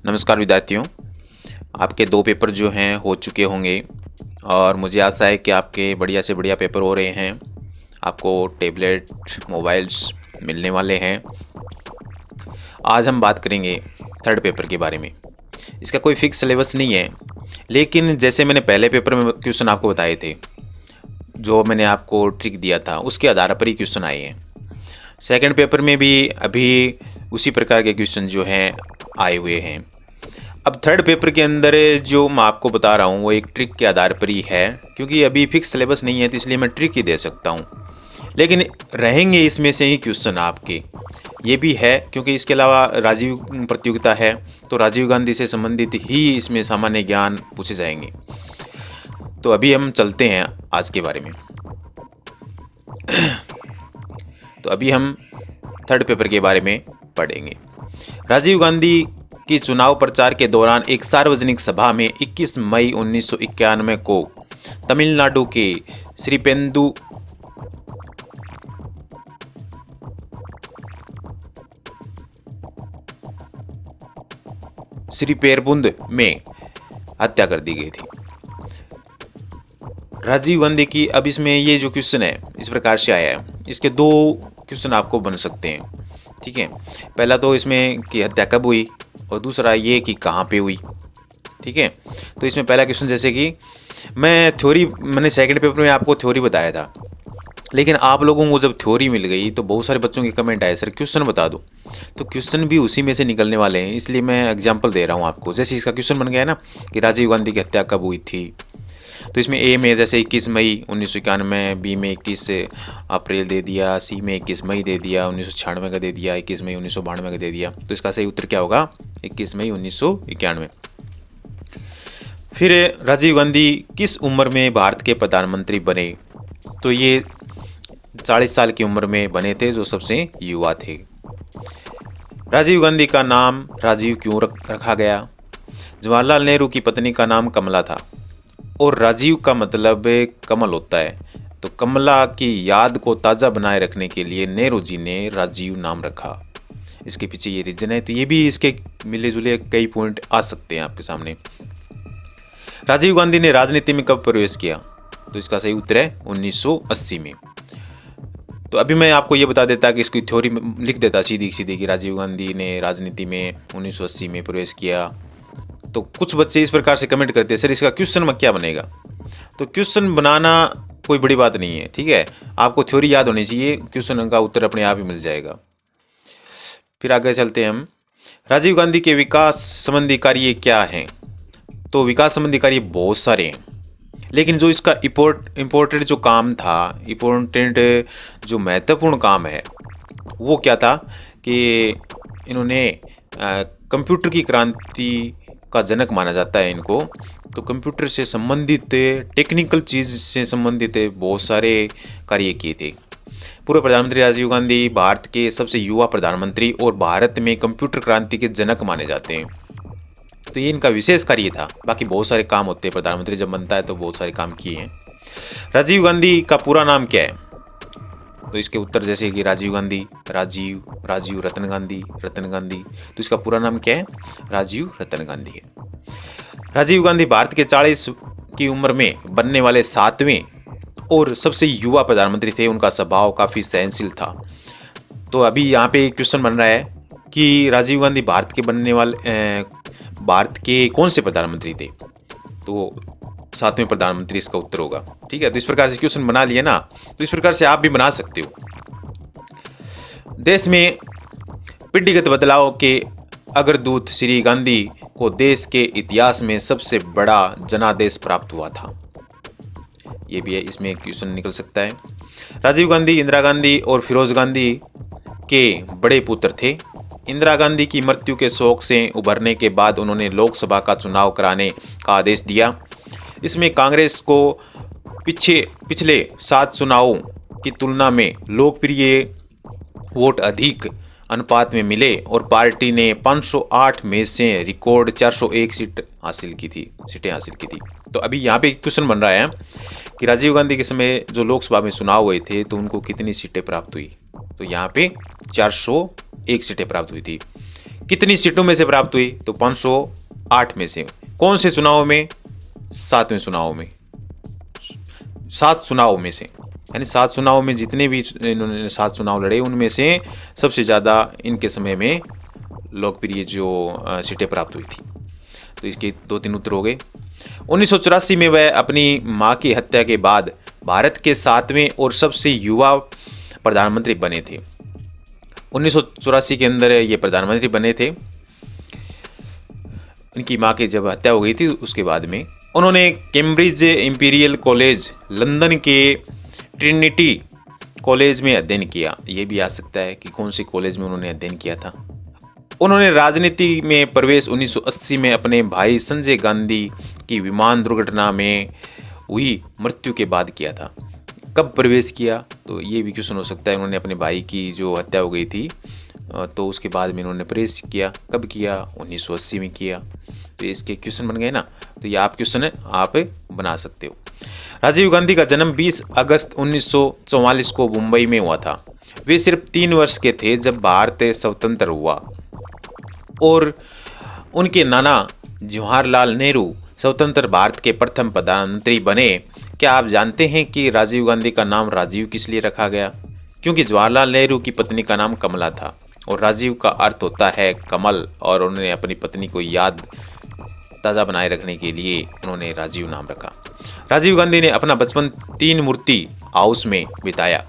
नमस्कार विद्यार्थियों, आपके 2 पेपर जो हैं हो चुके होंगे और मुझे आशा है कि आपके बढ़िया से बढ़िया पेपर हो रहे हैं। आपको टैबलेट, मोबाइल्स मिलने वाले हैं। आज हम बात करेंगे थर्ड पेपर के बारे में। इसका कोई फिक्स सिलेबस नहीं है, लेकिन जैसे मैंने पहले पेपर में क्वेश्चन आपको बताए थे, जो मैंने आपको ट्रिक दिया था, उसके आधार पर ही क्वेश्चन आए हैं। सेकंड पेपर में भी अभी उसी प्रकार के क्वेश्चन जो हैं आए हुए हैं। अब थर्ड पेपर के अंदर जो मैं आपको बता रहा हूँ वो एक ट्रिक के आधार पर ही है, क्योंकि अभी फिक्स सिलेबस नहीं है तो इसलिए मैं ट्रिक ही दे सकता हूँ। लेकिन रहेंगे इसमें से ही क्वेश्चन आपके। ये भी है क्योंकि इसके अलावा राजीव प्रतियोगिता है, तो राजीव गांधी से संबंधित ही इसमें सामान्य ज्ञान पूछे जाएंगे। तो अभी हम चलते हैं आज के बारे में। तो अभी हम थर्ड पेपर के बारे में पढ़ेंगे। राजीव गांधी की चुनाव प्रचार के दौरान एक सार्वजनिक सभा में 21 मई 1991 को तमिलनाडु के श्रीपेरुंबुंद में हत्या कर दी गई थी। राजीव गांधी की, अब इसमें ये जो क्वेश्चन है इस प्रकार से आया है। इसके 2 क्वेश्चन आपको बन सकते हैं, ठीक है। पहला तो इसमें कि हत्या कब हुई और दूसरा ये कि कहाँ पे हुई, ठीक है। तो इसमें पहला क्वेश्चन, जैसे कि मैंने सेकंड पेपर में आपको थ्योरी बताया था, लेकिन आप लोगों को जब थ्योरी मिल गई तो बहुत सारे बच्चों के कमेंट आए, सर क्वेश्चन बता दो। तो क्वेश्चन भी उसी में से निकलने वाले हैं, इसलिए मैं एग्जांपल दे रहा हूँ आपको। जैसे इसका क्वेश्चन बन गया है ना कि राजीव गांधी की हत्या कब हुई थी, तो इसमें ए में जैसे 21 मई 1991, बी में 21 अप्रैल दे दिया, सी में 21 मई दे दिया, 1996 का दे दिया, 21 मई 1992 का दे दिया। तो इसका सही उत्तर क्या होगा? 21 मई 1991। फिर राजीव गांधी किस उम्र में भारत के प्रधानमंत्री बने? तो ये 40 साल की उम्र में बने थे, जो सबसे युवा थे। राजीव गांधी का नाम राजीव क्यों रखा गया? जवाहरलाल नेहरू की पत्नी का नाम कमला था और राजीव का मतलब कमल होता है, तो कमला की याद को ताज़ा बनाए रखने के लिए नेहरू जी ने राजीव नाम रखा। इसके पीछे ये रीजन है। तो ये भी इसके मिले जुले कई पॉइंट आ सकते हैं आपके सामने। राजीव गांधी ने राजनीति में कब प्रवेश किया? तो इसका सही उत्तर है 1980 में। तो अभी मैं आपको ये बता देता कि इसकी थ्योरी लिख देता सीधी सीधी कि राजीव गांधी ने राजनीति में 1980 में प्रवेश किया। तो कुछ बच्चे इस प्रकार से कमेंट करते हैं, सर इसका क्वेश्चन में क्या बनेगा? तो क्वेश्चन बनाना कोई बड़ी बात नहीं है, ठीक है। आपको थ्योरी याद होनी चाहिए, क्वेश्चन का उत्तर अपने आप ही मिल जाएगा। फिर आगे चलते हैं हम। राजीव गांधी के विकास संबंधी कार्य क्या हैं? तो विकास संबंधी कार्य बहुत सारे हैं, लेकिन जो इसका इम्पोर्टेंट जो काम था, इम्पोर्टेंट जो महत्वपूर्ण काम है वो क्या था कि इन्होंने कंप्यूटर की क्रांति का जनक माना जाता है इनको। तो कंप्यूटर से संबंधित, टेक्निकल चीज़ से संबंधित बहुत सारे कार्य किए थे। पूर्व प्रधानमंत्री राजीव गांधी भारत के सबसे युवा प्रधानमंत्री और भारत में कंप्यूटर क्रांति के जनक माने जाते हैं। तो ये इनका विशेष कार्य था। बाकी बहुत सारे काम होते हैं, प्रधानमंत्री जब बनता है तो बहुत सारे काम किए हैं। राजीव गांधी का पूरा नाम क्या है? तो इसके उत्तर जैसे कि राजीव गांधी, राजीव रतन गांधी। तो इसका पूरा नाम क्या है? राजीव रतन गांधी है। राजीव गांधी भारत के 40 की उम्र में बनने वाले 7वें और सबसे युवा प्रधानमंत्री थे। उनका स्वभाव काफ़ी सहनशील था। तो अभी यहाँ पे क्वेश्चन बन रहा है कि राजीव गांधी भारत के कौन से प्रधानमंत्री थे? तो 7वें प्रधानमंत्री इसका उत्तर होगा, ठीक है। तो इस प्रकार से क्वेश्चन बना लिए ना, तो इस प्रकार से आप भी बना सकते हो। देश में पीढ़ीगत बदलाव के अग्रदूत श्री गांधी को देश के इतिहास में सबसे बड़ा जनादेश प्राप्त हुआ था। ये भी है, इसमें क्वेश्चन निकल सकता है। राजीव गांधी इंदिरा गांधी और फिरोज गांधी के बड़े पुत्र थे। इंदिरा गांधी की मृत्यु के शोक से उभरने के बाद उन्होंने लोकसभा का चुनाव कराने का आदेश दिया। इसमें कांग्रेस को पिछले 7 चुनावों की तुलना में लोकप्रिय वोट अधिक अनुपात में मिले और पार्टी ने 508 में से रिकॉर्ड 401 सीटें हासिल की थी। तो अभी यहाँ पे क्वेश्चन बन रहा है कि राजीव गांधी के समय जो लोकसभा में चुनाव हुए थे तो उनको कितनी सीटें प्राप्त हुई? तो यहाँ पे 401 सीटें प्राप्त हुई थी। कितनी सीटों में से प्राप्त हुई? तो 508 में से। कौन से चुनाव में? 7वें चुनाव में, 7 चुनाव में से, यानी 7 चुनाव में जितने भी इन्होंने 7 चुनाव लड़े उनमें से सबसे ज़्यादा इनके समय में लोकप्रिय जो सीटें प्राप्त हुई थी। तो इसके 2-3 उत्तर हो गए। 1984 में वह अपनी मां की हत्या के बाद भारत के 7वें और सबसे युवा प्रधानमंत्री बने थे। 1984 के अंदर ये प्रधानमंत्री बने थे। इनकी मां की जब हत्या हो गई थी उसके बाद में उन्होंने कैम्ब्रिज इंपीरियल कॉलेज लंदन के ट्रिनिटी कॉलेज में अध्ययन किया। ये भी आ सकता है कि कौन सी कॉलेज में उन्होंने अध्ययन किया था। उन्होंने राजनीति में प्रवेश 1980 में अपने भाई संजय गांधी की विमान दुर्घटना में हुई मृत्यु के बाद किया था। कब प्रवेश किया? तो ये भी क्वेश्चन हो सकता है। उन्होंने अपने भाई की जो हत्या हो गई थी तो उसके बाद में उन्होंने प्रवेश किया। कब किया? 1980 में किया। तो इसके क्वेश्चन बन गए ना। तो ये आप क्वेश्चन है आप बना सकते हो। राजीव गांधी का जन्म 20 अगस्त 1944 को मुंबई में हुआ था। वे सिर्फ 3 वर्ष के थे जब भारत स्वतंत्र हुआ और उनके नाना जवाहरलाल नेहरू स्वतंत्र भारत के प्रथम प्रधानमंत्री बने। क्या आप जानते हैं कि राजीव गांधी का नाम राजीव किस लिए रखा गया? क्योंकि जवाहरलाल नेहरू की पत्नी का नाम कमला था और राजीव का अर्थ होता है कमल, और उन्होंने अपनी पत्नी को याद ताज़ा बनाए रखने के लिए उन्होंने राजीव नाम रखा। राजीव गांधी ने अपना बचपन 3 मूर्ति हाउस में बिताया।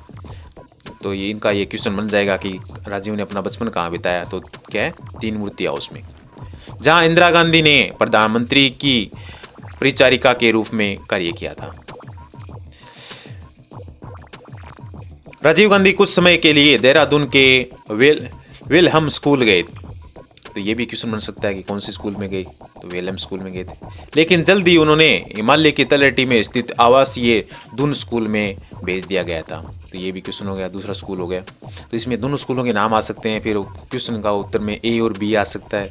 तो ये इनका ये क्वेश्चन बन जाएगा कि राजीव ने अपना बचपन कहाँ बिताया? तो क्या है? 3 मूर्ति हाउस में, जहाँ इंदिरा गांधी ने प्रधानमंत्री की परिचारिका के रूप में कार्य किया था। राजीव गांधी कुछ समय के लिए देहरादून के वेलहम स्कूल गए। तो ये भी क्वेश्चन बन सकता है कि कौन से स्कूल में गए? तो वेलहम स्कूल में गए थे। लेकिन जल्द ही उन्होंने हिमालय की तलहटी में स्थित आवासीय दून स्कूल में भेज दिया गया था। तो ये भी क्वेश्चन हो गया, दूसरा स्कूल हो गया। तो इसमें दोनों स्कूलों के नाम आ सकते हैं। फिर क्वेश्चन का उत्तर में ए और बी आ सकता है।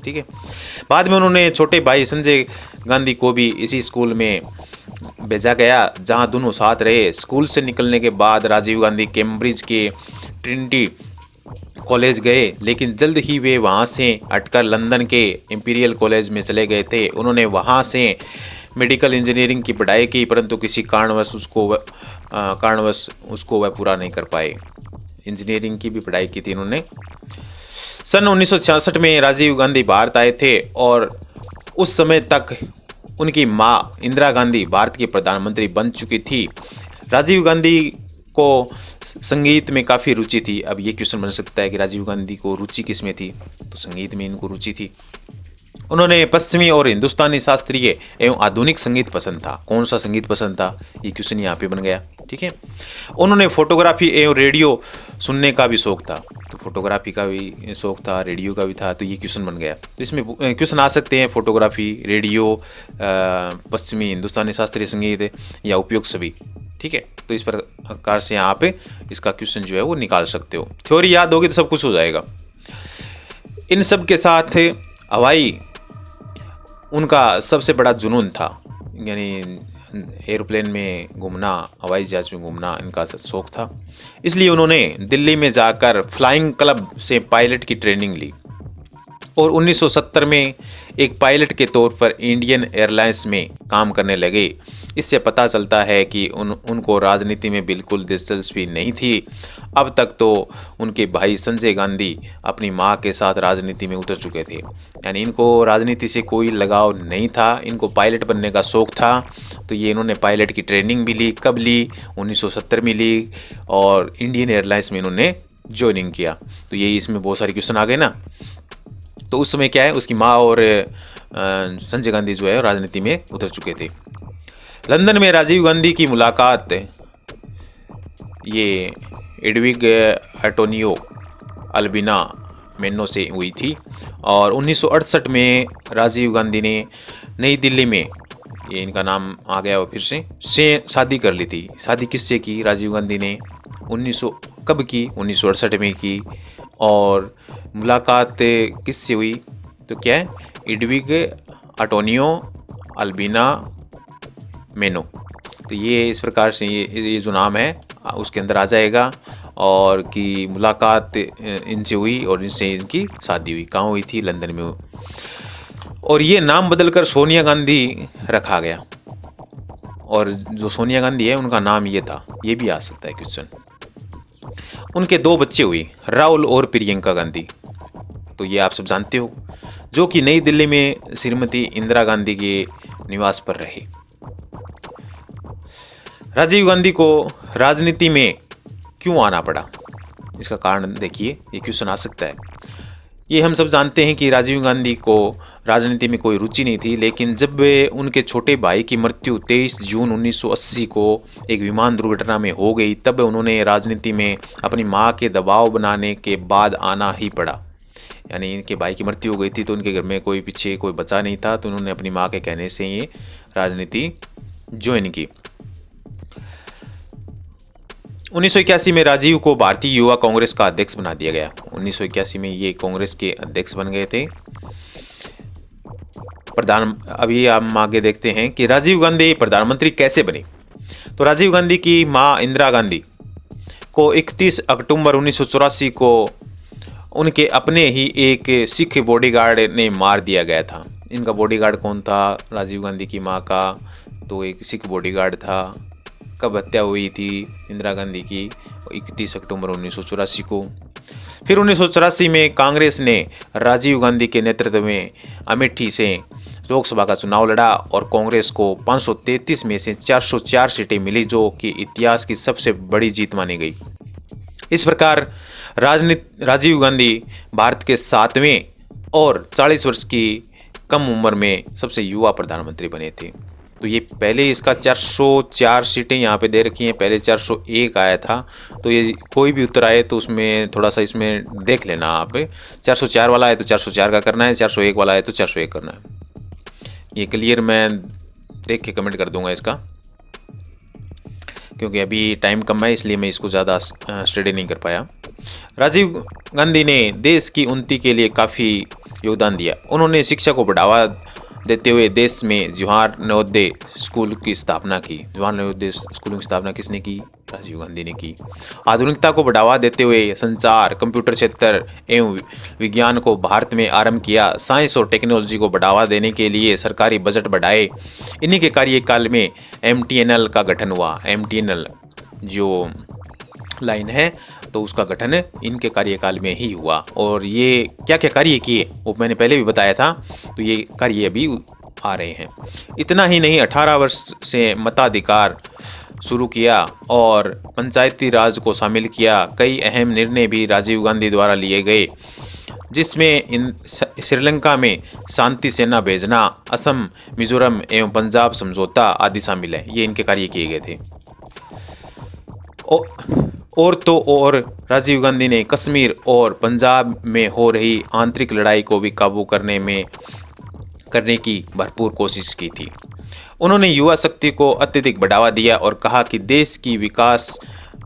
ठीक है। बाद में उन्होंने छोटे भाई संजय गांधी को भी इसी स्कूल में भेजा गया जहां दोनों साथ रहे। स्कूल से निकलने के बाद राजीव गांधी कैम्ब्रिज के ट्रिनिटी कॉलेज गए, लेकिन जल्द ही वे वहां से हटकर लंदन के इंपीरियल कॉलेज में चले गए थे। उन्होंने वहां से मेडिकल इंजीनियरिंग की पढ़ाई की, परंतु किसी कारणवश उसको वह पूरा नहीं कर पाए। इंजीनियरिंग की भी पढ़ाई की थी इन्होंने। सन 1966 में राजीव गांधी भारत आए थे और उस समय तक उनकी मां इंदिरा गांधी भारत की प्रधानमंत्री बन चुकी थी। राजीव गांधी को संगीत में काफ़ी रुचि थी। अब ये क्वेश्चन बन सकता है कि राजीव गांधी को रुचि किस में थी? तो संगीत में इनको रुचि थी। उन्होंने पश्चिमी और हिंदुस्तानी शास्त्रीय एवं आधुनिक संगीत पसंद था। कौन सा संगीत पसंद था? ये क्वेश्चन यहाँ पे बन गया। ठीक है। उन्होंने फोटोग्राफी एवं रेडियो सुनने का भी शौक था। तो फोटोग्राफी का भी शौक था, रेडियो का भी था। तो ये क्वेश्चन बन गया। तो इसमें क्वेश्चन आ सकते हैं फोटोग्राफी, रेडियो, पश्चिमी हिंदुस्तानी शास्त्रीय संगीत या उपयोग सभी। ठीक है। तो इस प्रकार से यहाँ पे इसका क्वेश्चन जो है वो निकाल सकते हो। थ्योरी याद होगी तो सब कुछ हो जाएगा। इन सब के साथ हवाई उनका सबसे बड़ा जुनून था, यानी एरोप्लेन में घूमना, हवाई जहाज में घूमना इनका शौक था। इसलिए उन्होंने दिल्ली में जाकर फ्लाइंग क्लब से पायलट की ट्रेनिंग ली और 1970 में एक पायलट के तौर पर इंडियन एयरलाइंस में काम करने लगे। इससे पता चलता है कि उनको राजनीति में बिल्कुल दिलचस्पी नहीं थी। अब तक तो उनके भाई संजय गांधी अपनी मां के साथ राजनीति में उतर चुके थे, यानी इनको राजनीति से कोई लगाव नहीं था। इनको पायलट बनने का शौक़ था। तो ये इन्होंने पायलट की ट्रेनिंग भी ली। कब ली? 1970 में ली और इंडियन एयरलाइंस में इन्होंने ज्वाइनिंग किया। तो यही इसमें बहुत सारे क्वेश्चन आ गए ना। तो उस समय क्या है, उसकी माँ और संजय गांधी जो है राजनीति में उतर चुके थे। लंदन में राजीव गांधी की मुलाकात ये एडविग एंटोनियो अल्बिना मेनो से हुई थी और 1968 में राजीव गांधी ने नई दिल्ली में, ये इनका नाम आ गया फिर से शादी कर ली थी। शादी किससे की? राजीव गांधी ने कब की? 1968 में की। और मुलाकात किससे हुई? तो क्या है? एडविग एंटोनियो अल्बिना मेनो। तो ये इस प्रकार से ये जो नाम है उसके अंदर आ जाएगा। और की मुलाकात इनसे हुई और इनसे इनकी शादी हुई। कहाँ हुई थी? लंदन में। और ये नाम बदलकर सोनिया गांधी रखा गया, और जो सोनिया गांधी है उनका नाम ये था। ये भी आ सकता है क्वेश्चन। उनके 2 बच्चे हुए, राहुल और प्रियंका गांधी। तो ये आप सब जानते हो, जो कि नई दिल्ली में श्रीमती इंदिरा गांधी के निवास पर रहे। राजीव गांधी को राजनीति में क्यों आना पड़ा? इसका कारण देखिए, ये क्वेश्चन आ सकता है। ये हम सब जानते हैं कि राजीव गांधी को राजनीति में कोई रुचि नहीं थी, लेकिन जब उनके छोटे भाई की मृत्यु 23 जून 1980 को एक विमान दुर्घटना में हो गई, तब उन्होंने राजनीति में अपनी मां के दबाव बनाने के बाद आना ही पड़ा। यानी इनके भाई की मृत्यु हो गई थी तो उनके घर में कोई पीछे कोई बचा नहीं था, तो उन्होंने अपनी मां के कहने से ये राजनीति ज्वाइन की। 1981 में राजीव को भारतीय युवा कांग्रेस का अध्यक्ष बना दिया गया। 1981 में ये कांग्रेस के अध्यक्ष बन गए थे। अभी हम आगे देखते हैं कि राजीव गांधी प्रधानमंत्री कैसे बने। तो राजीव गांधी की मां इंदिरा गांधी को 31 अक्टूबर 1984 को उनके अपने ही एक सिख बॉडीगार्ड ने मार दिया गया था। इनका बॉडीगार्ड कौन था? राजीव गांधी की मां का तो एक सिख बॉडीगार्ड था। कब हत्या हुई थी इंदिरा गांधी की? 31 अक्टूबर 1984 को। फिर 1984 में कांग्रेस ने राजीव गांधी के नेतृत्व में अमेठी से लोकसभा का चुनाव लड़ा और कांग्रेस को 533 में से 404 सीटें मिली, जो कि इतिहास की सबसे बड़ी जीत मानी गई। इस प्रकार राजीव गांधी भारत के 7वें और 40 वर्ष की कम उम्र में सबसे युवा प्रधानमंत्री बने थे। तो ये पहले इसका 404 सीटें यहाँ पे दे रखी हैं, पहले 401 आया था। तो ये कोई भी उत्तर आए तो उसमें थोड़ा सा इसमें देख लेना आप। 404 वाला है तो 404 का करना है, 401 वाला है तो 401 करना है। ये क्लियर मैं देख के कमेंट कर दूंगा इसका, क्योंकि अभी टाइम कम है इसलिए मैं इसको ज़्यादा स्टडी नहीं कर पाया। राजीव गांधी ने देश की उन्नति के लिए काफ़ी योगदान दिया। उन्होंने शिक्षा को बढ़ावा देते हुए देश में जवाहर नवोदय स्कूल की स्थापना की। जवाहर नवोदय स्कूलों की स्थापना किसने की? राजीव गांधी ने की। आधुनिकता को बढ़ावा देते हुए संचार, कंप्यूटर क्षेत्र एवं विज्ञान को भारत में आरंभ किया। साइंस और टेक्नोलॉजी को बढ़ावा देने के लिए सरकारी बजट बढ़ाए। इन्हीं के कार्यकाल में MTNL का गठन हुआ। MTNL जो लाइन है तो उसका गठन इनके कार्यकाल में ही हुआ। और ये क्या क्या कार्य किए वो मैंने पहले भी बताया था, तो ये कार्य अभी आ रहे हैं। इतना ही नहीं, 18 वर्ष से मताधिकार शुरू किया और पंचायती राज को शामिल किया। कई अहम निर्णय भी राजीव गांधी द्वारा लिए गए, जिसमें श्रीलंका में शांति सेना भेजना, असम, मिजोरम एवं पंजाब समझौता आदि शामिल है। ये इनके कार्य किए गए थे। और राजीव गांधी ने कश्मीर और पंजाब में हो रही आंतरिक लड़ाई को भी काबू करने की भरपूर कोशिश की थी। उन्होंने युवा शक्ति को अत्यधिक बढ़ावा दिया और कहा कि देश की विकास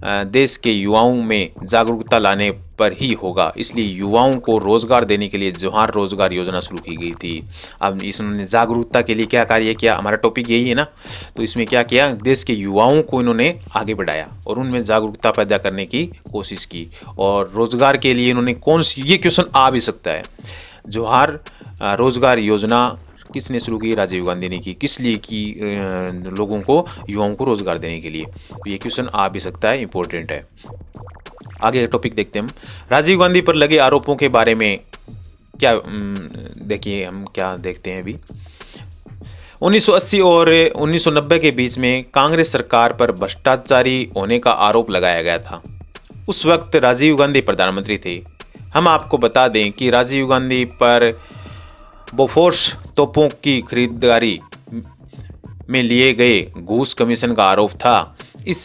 देश के युवाओं में जागरूकता लाने पर ही होगा। इसलिए युवाओं को रोजगार देने के लिए जवाहर रोजगार योजना शुरू की गई थी। अब इन्होंने जागरूकता के लिए क्या कार्य किया? हमारा टॉपिक यही है ना, तो इसमें क्या किया? देश के युवाओं को इन्होंने आगे बढ़ाया और उनमें जागरूकता पैदा करने की कोशिश की। और रोजगार के लिए इन्होंने कौन सी, ये क्वेश्चन आ भी सकता है, जवाहर रोजगार योजना किसने शुरू की? राजीव गांधी ने की। किस लिए की? लोगों को, युवाओं को रोजगार देने के लिए। तो ये क्वेश्चन आ भी सकता है, इंपॉर्टेंट है। आगे टॉपिक देखते हैं हम। राजीव गांधी पर लगे आरोपों के बारे में क्या देखिए, हम क्या देखते हैं अभी। 1980 और 1990 के बीच में कांग्रेस सरकार पर भ्रष्टाचारी होने का आरोप लगाया गया था। उस वक्त राजीव गांधी प्रधानमंत्री थे। हम आपको बता दें कि राजीव गांधी पर बोफोर्स तोपों की खरीदारी में लिए गए घूस कमीशन का आरोप था। इस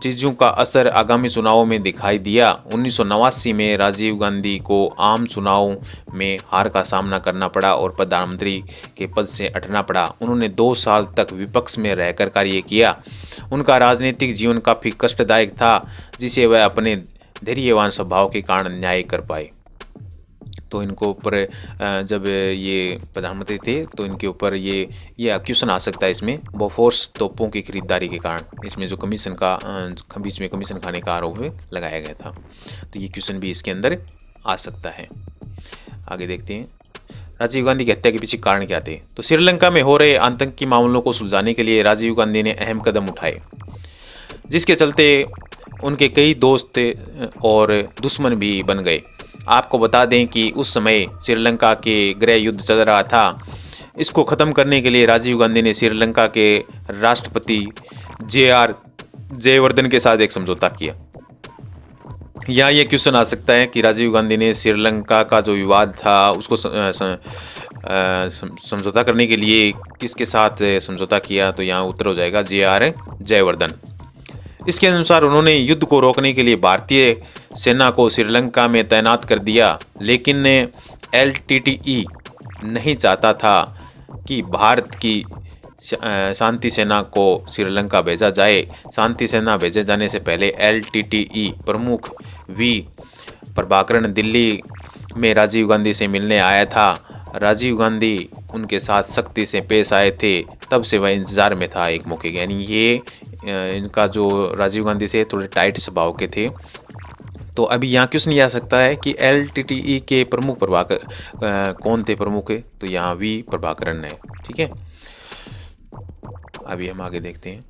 चीज़ों का असर आगामी चुनावों में दिखाई दिया। 1989 में राजीव गांधी को आम चुनाव में हार का सामना करना पड़ा और प्रधानमंत्री के पद से हटना पड़ा। उन्होंने 2 साल तक विपक्ष में रहकर कार्य किया। उनका राजनीतिक जीवन काफ़ी कष्टदायक था, जिसे वह अपने धैर्यवान स्वभाव के कारण न्याय कर पाए। तो इनको ऊपर जब ये प्रधानमंत्री थे तो इनके ऊपर ये क्वेश्चन आ सकता है इसमें, बोफोर्स तोपों की खरीदारी के कारण इसमें जो कमीशन का बीच में कमीशन खाने का आरोप लगाया गया था। तो ये क्वेश्चन भी इसके अंदर आ सकता है। आगे देखते हैं, राजीव गांधी की हत्या के पीछे कारण क्या थे। तो श्रीलंका में हो रहे आतंकी मामलों को सुलझाने के लिए राजीव गांधी ने अहम कदम उठाए, जिसके चलते उनके कई दोस्त और दुश्मन भी बन गए। आपको बता दें कि उस समय श्रीलंका के गृह युद्ध चल रहा था। इसको ख़त्म करने के लिए राजीव गांधी ने श्रीलंका के राष्ट्रपति JR जयवर्धन के साथ एक समझौता किया। यहाँ ये क्वेश्चन आ सकता है कि राजीव गांधी ने श्रीलंका का जो विवाद था उसको समझौता करने के लिए किसके साथ समझौता किया। तो यहाँ उत्तर हो जाएगा JR जयवर्धन। इसके अनुसार उन्होंने युद्ध को रोकने के लिए भारतीय सेना को श्रीलंका में तैनात कर दिया, लेकिन LTTE नहीं चाहता था कि भारत की शांति सेना को श्रीलंका भेजा जाए। शांति सेना भेजे जाने से पहले LTTE प्रमुख V प्रभाकरण दिल्ली में राजीव गांधी से मिलने आया था। राजीव गांधी उनके साथ सख्ती से पेश आए थे, तब से वह इंतज़ार में था एक मौके के। यानी ये इनका जो राजीव गांधी थे थोड़े टाइट स्वभाव के थे। तो अभी यहाँ क्वेश्चन ये आ सकता है कि LTTE के प्रमुख प्रभाकर कौन थे प्रमुख है। तो यहाँ V प्रभाकरण है। ठीक है, अभी हम आगे देखते हैं।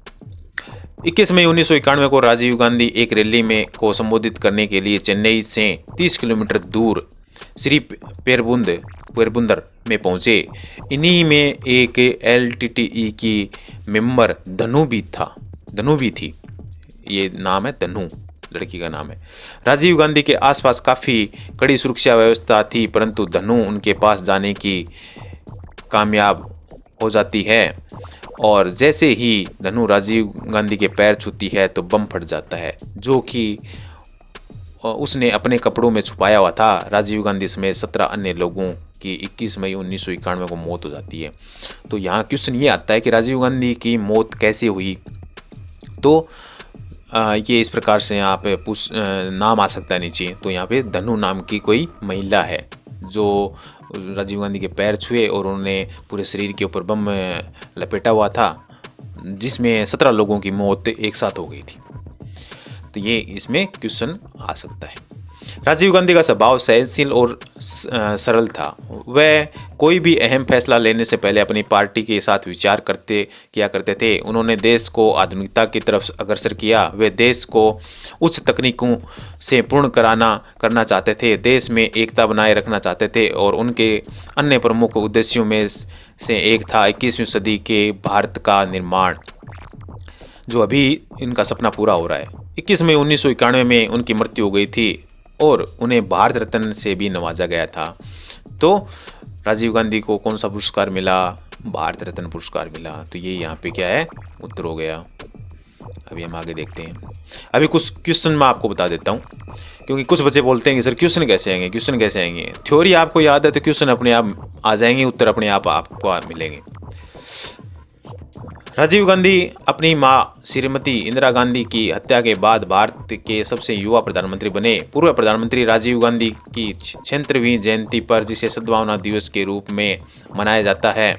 21 मई 1991 को राजीव गांधी एक रैली में को संबोधित करने के लिए चेन्नई से 30 किलोमीटर दूर श्री पेरुंबंदर में पहुंचे। इन्हीं में एक LTTE की मेंबर धनु भी थी। ये नाम है धनु, लड़की का नाम है। राजीव गांधी के आसपास काफ़ी कड़ी सुरक्षा व्यवस्था थी, परंतु धनु उनके पास जाने की कामयाब हो जाती है और जैसे ही धनु राजीव गांधी के पैर छूती है तो बम फट जाता है, जो कि उसने अपने कपड़ों में छुपाया हुआ था। राजीव गांधी समेत 17 अन्य लोगों की 21 मई 1991 को मौत हो जाती है। तो यहाँ क्वेश्चन ये आता है कि राजीव गांधी की मौत कैसे हुई। तो ये इस प्रकार से यहाँ पे नाम आ सकता है नीचे। तो यहाँ पे धनु नाम की कोई महिला है जो राजीव गांधी के पैर छुए और उन्होंने पूरे शरीर के ऊपर बम लपेटा हुआ था, जिसमें 17 लोगों की मौत एक साथ हो गई थी। तो ये इसमें क्वेश्चन आ सकता है। राजीव गांधी का स्वभाव सहनशील और सरल था। वह कोई भी अहम फैसला लेने से पहले अपनी पार्टी के साथ विचार किया करते थे। उन्होंने देश को आधुनिकता की तरफ अग्रसर किया। वे देश को उच्च तकनीकों से पूर्ण करना चाहते थे, देश में एकता बनाए रखना चाहते थे और उनके अन्य प्रमुख उद्देश्यों में से एक था 21वीं सदी के भारत का निर्माण, जो अभी इनका सपना पूरा हो रहा है। 21 मई 1991 में उनकी मृत्यु हो गई थी और उन्हें भारत रत्न से भी नवाजा गया था। तो राजीव गांधी को कौन सा पुरस्कार मिला? भारत रत्न पुरस्कार मिला। तो ये यहाँ पे क्या है, उत्तर हो गया। अभी हम आगे देखते हैं। अभी कुछ क्वेश्चन मैं आपको बता देता हूँ, क्योंकि कुछ बच्चे बोलते हैं कि सर क्वेश्चन कैसे आएंगे। थ्योरी आपको याद है तो क्वेश्चन अपने आप आ जाएंगे, उत्तर अपने आप आपको मिलेंगे। राजीव गांधी अपनी मां श्रीमती इंदिरा गांधी की हत्या के बाद भारत के सबसे युवा प्रधानमंत्री बने। पूर्व प्रधानमंत्री राजीव गांधी की 76वीं जयंती पर, जिसे सद्भावना दिवस के रूप में मनाया जाता है,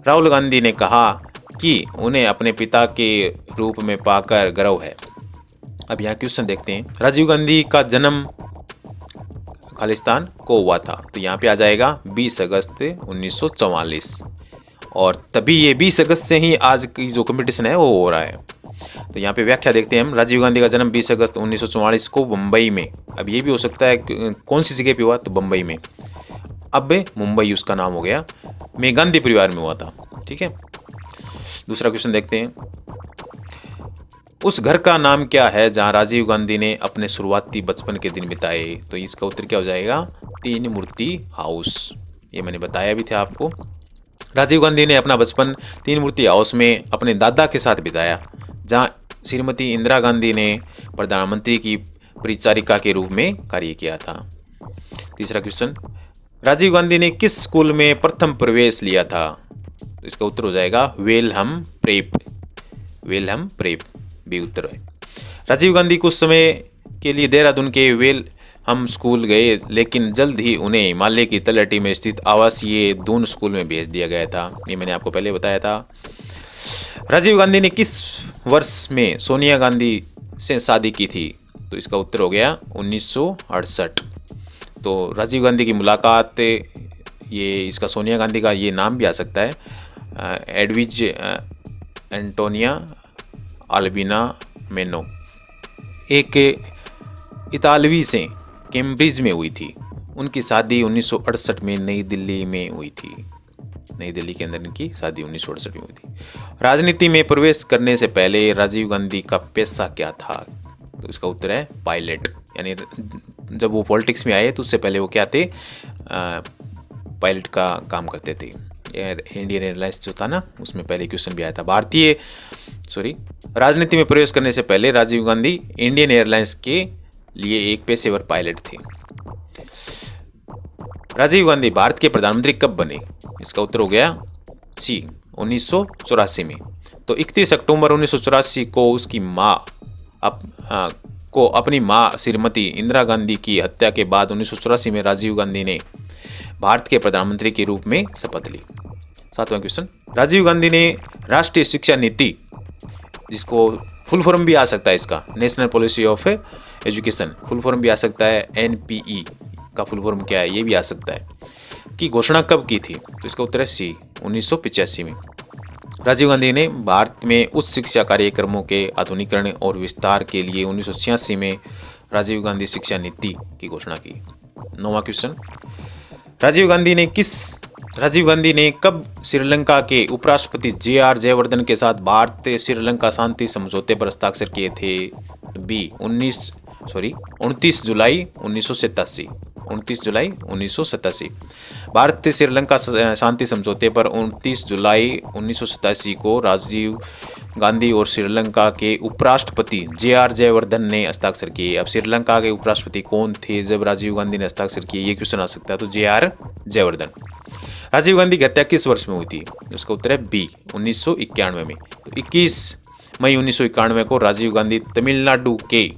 राहुल गांधी ने कहा कि उन्हें अपने पिता के रूप में पाकर गर्व है। अब यहाँ क्वेश्चन देखते हैं। राजीव गांधी का जन्म खालिस्तान को हुआ था। तो यहाँ पे आ जाएगा 20 अगस्त 1944 और तभी ये 20 अगस्त से ही आज की जो कंपटीशन है वो हो रहा है। तो यहाँ पे व्याख्या देखते हैं हम। राजीव गांधी का जन्म 20 अगस्त 1944 को मुंबई में, अब ये भी हो सकता है कौन सी जगह पे हुआ, तो मुंबई में, अब मुंबई उसका नाम हो गया, में गांधी परिवार में हुआ था। ठीक है, दूसरा क्वेश्चन देखते हैं। उस घर का नाम क्या है जहां राजीव गांधी ने अपने शुरुआती बचपन के दिन बिताए? तो इसका उत्तर क्या हो जाएगा, 3 मूर्ति हाउस। ये मैंने बताया भी था आपको। राजीव गांधी ने अपना बचपन 3 मूर्ति हाउस में अपने दादा के साथ बिताया, जहां श्रीमती इंदिरा गांधी ने प्रधानमंत्री की परिचारिका के रूप में कार्य किया था। तीसरा क्वेश्चन, राजीव गांधी ने किस स्कूल में प्रथम प्रवेश लिया था? तो इसका उत्तर हो जाएगा वेलहम प्रेप भी उत्तर है। राजीव गांधी कुछ समय के लिए देहरादून के हम स्कूल गए, लेकिन जल्द ही उन्हें हिमालय की तलहटी में स्थित आवासीय दून स्कूल में भेज दिया गया था। ये मैंने आपको पहले बताया था। राजीव गांधी ने किस वर्ष में सोनिया गांधी से शादी की थी? तो इसका उत्तर हो गया 1968। तो राजीव गांधी की मुलाकात, ये इसका सोनिया गांधी का ये नाम भी आ सकता है, एडविज एंटोनिया अल्बिना मेनो, एक इतालवी से कैम्ब्रिज में हुई थी। उनकी शादी 1968 में नई दिल्ली में हुई थी। नई दिल्ली के अंदर इनकी शादी 1968 में हुई थी। राजनीति में प्रवेश करने से पहले राजीव गांधी का पेशा क्या था? तो इसका उत्तर है पायलट। यानी जब वो पॉलिटिक्स में आए तो उससे पहले वो क्या थे? पायलट का काम करते थे। इंडियन एयरलाइंस जो था ना, उसमें पहले क्वेश्चन भी आया था। राजनीति में प्रवेश करने से पहले राजीव गांधी इंडियन एयरलाइंस के लिए एक पेशेवर पायलट थे। राजीव गांधी भारत के प्रधानमंत्री कब बने? इसका उत्तर हो गया सी, 1984 में। तो 31 अक्टूबर 1984 को उसकी माँ अपनी माँ श्रीमती इंदिरा गांधी की हत्या के बाद 1984 में राजीव गांधी ने भारत के प्रधानमंत्री के रूप में शपथ ली। 7वां क्वेश्चन, राजीव गांधी ने राष्ट्रीय शिक्षा नीति, जिसको फुल फॉर्म भी आ सकता है इसका, national policy of education, full form भी आ सकता है, NPE का फुल फॉर्म क्या है ये भी आ सकता है, की घोषणा कब की थी? तो इसका उत्तर है सी, 1985 में। राजीव गांधी ने भारत में उच्च शिक्षा कार्यक्रमों के आधुनिकीकरण और विस्तार के लिए 1986 में राजीव गांधी शिक्षा नीति की घोषणा की। 9वां क्वेश्चन, राजीव गांधी ने कब श्रीलंका के उपराष्ट्रपति JR जयवर्धन के साथ भारत श्रीलंका शांति समझौते पर हस्ताक्षर किए थे? बी, 29 जुलाई 1987। 29 जुलाई 1987। भारत श्रीलंका शांति समझौते पर 29 जुलाई 1987 को राजीव गांधी और श्रीलंका के उपराष्ट्रपति JR जयवर्धन ने हस्ताक्षर किए। अब श्रीलंका के उपराष्ट्रपति कौन थे जब राजीव गांधी ने हस्ताक्षर किए, ये क्वेश्चन आ सकता है। तो JR जयवर्धन। राजीव गांधी की हत्या किस वर्ष में हुई थी? उसका उत्तर है बी, 1991 में। तो 21 मई 1991 को राजीव गांधी तमिलनाडु के,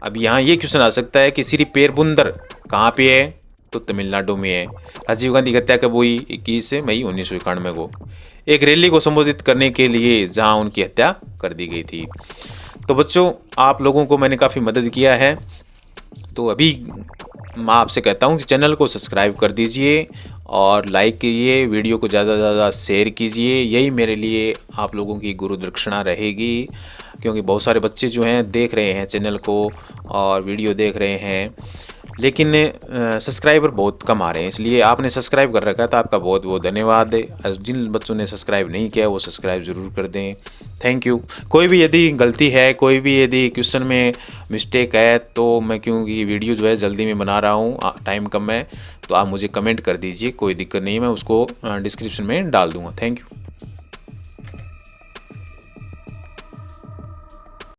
अब यहाँ ये क्वेश्चन आ सकता है कि श्री पेरबुंदर कहाँ पे है? तो तमिलनाडु में है। राजीव गांधी की हत्या कब हुई? 21 मई 1991 को, एक रैली को संबोधित करने के लिए, जहां उनकी हत्या कर दी गई थी। तो बच्चों, आप लोगों को मैंने काफ़ी मदद किया है, तो अभी मैं आपसे कहता हूं कि चैनल को सब्सक्राइब कर दीजिए और लाइक कीजिए, वीडियो को ज़्यादा से ज़्यादा शेयर कीजिए। यही मेरे लिए आप लोगों की गुरु दक्षिणा रहेगी, क्योंकि बहुत सारे बच्चे जो हैं देख रहे हैं चैनल को और वीडियो देख रहे हैं, लेकिन सब्सक्राइबर बहुत कम आ रहे हैं। इसलिए आपने सब्सक्राइब कर रखा है तो आपका बहुत बहुत धन्यवाद है। जिन बच्चों ने सब्सक्राइब नहीं किया वो सब्सक्राइब ज़रूर कर दें। Thank you. कोई भी यदि गलती है, कोई भी यदि क्वेश्चन में मिस्टेक है, तो मैं, क्योंकि वीडियो जो है जल्दी में बना रहा हूँ, टाइम कम है, तो आप मुझे कमेंट कर दीजिए, कोई दिक्कत नहीं है, मैं उसको डिस्क्रिप्शन में डाल दूँगा। Thank you.